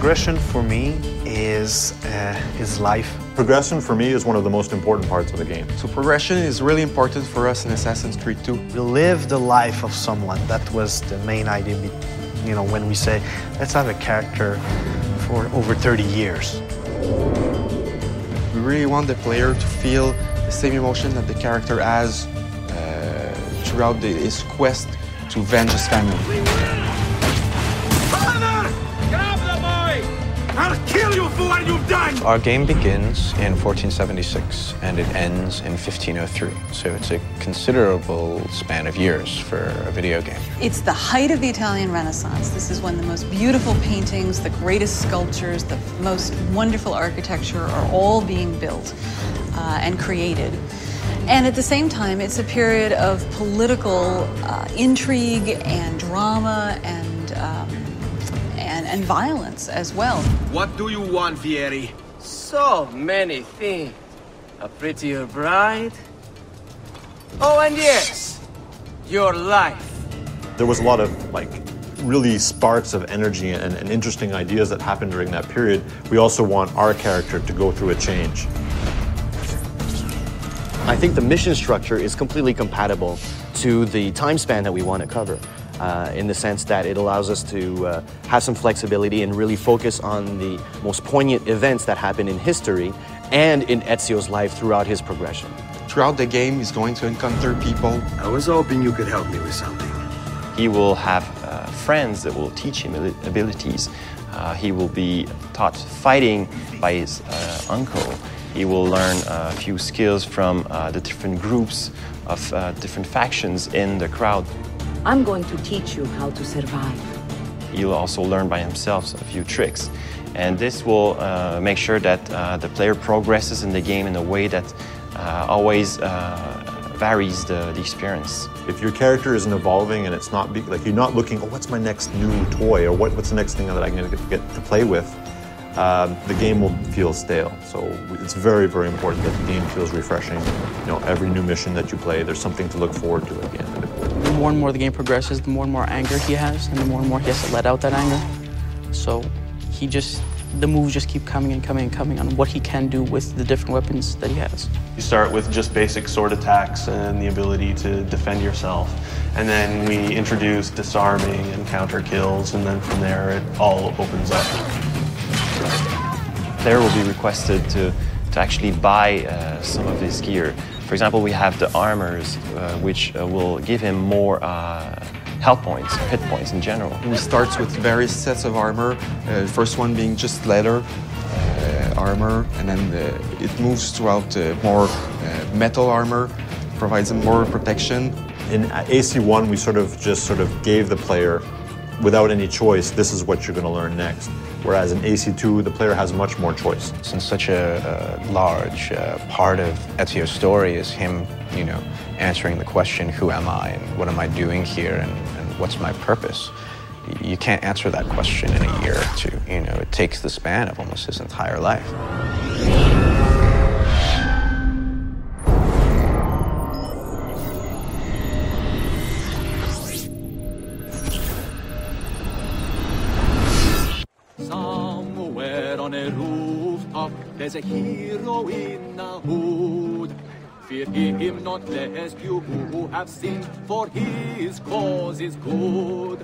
Progression for me is life. Progression for me is one of the most important parts of the game. So progression is really important for us in Assassin's Creed 2. You live the life of someone. That was the main idea, you know, when we say, let's have a character for over 30 years. We really want the player to feel the same emotion that the character has throughout his quest to avenge his family. I'll kill you for what you've done! Our game begins in 1476 and it ends in 1503. So it's a considerable span of years for a video game. It's the height of the Italian Renaissance. This is when the most beautiful paintings, the greatest sculptures, the most wonderful architecture are all being built and created. And at the same time, it's a period of political intrigue and drama and violence as well. What do you want, Fieri? So many things. A prettier bride. Oh, and yes, your life. There was a lot of really sparks of energy and interesting ideas that happened during that period. We also want our character to go through a change. I think the mission structure is completely compatible to the time span that we want to cover. In the sense that it allows us to have some flexibility and really focus on the most poignant events that happen in history and in Ezio's life throughout his progression. Throughout the game, he's going to encounter people. I was hoping you could help me with something. He will have friends that will teach him abilities. He will be taught fighting by his uncle. He will learn a few skills from the different groups of different factions in the crowd. I'm going to teach you how to survive. He'll also learn by himself a few tricks. And this will make sure that the player progresses in the game in a way that always varies the experience. If your character isn't evolving and it's not, you're not looking, oh, what's my next new toy, or what's the next thing that I'm going to get to play with, the game will feel stale. So it's very, very important that the game feels refreshing. You know, every new mission that you play, there's something to look forward to at the end of it. The more and more the game progresses, the more and more anger he has, and the more he has to let out that anger. So the moves just keep coming and coming and coming on what he can do with the different weapons that he has. You start with just basic sword attacks and the ability to defend yourself. And then we introduce disarming and counter kills, and then from there it all opens up. Player will be requested to actually buy some of his gear. For example, we have the armors, which will give him more health points, hit points in general. He starts with various sets of armor, first one being just leather armor, and then it moves throughout more metal armor, provides him more protection. In AC1, we sort of gave the player, without any choice, this is what you're going to learn next. Whereas in AC2, the player has much more choice. Since such a large part of Ezio's story is him, you know, answering the question, who am I and what am I doing here and what's my purpose? You can't answer that question in a year or two. You know, it takes the span of almost his entire life. On a rooftop, there's a hero in a hood. Fear him not, lest you who have sinned, for his cause is good.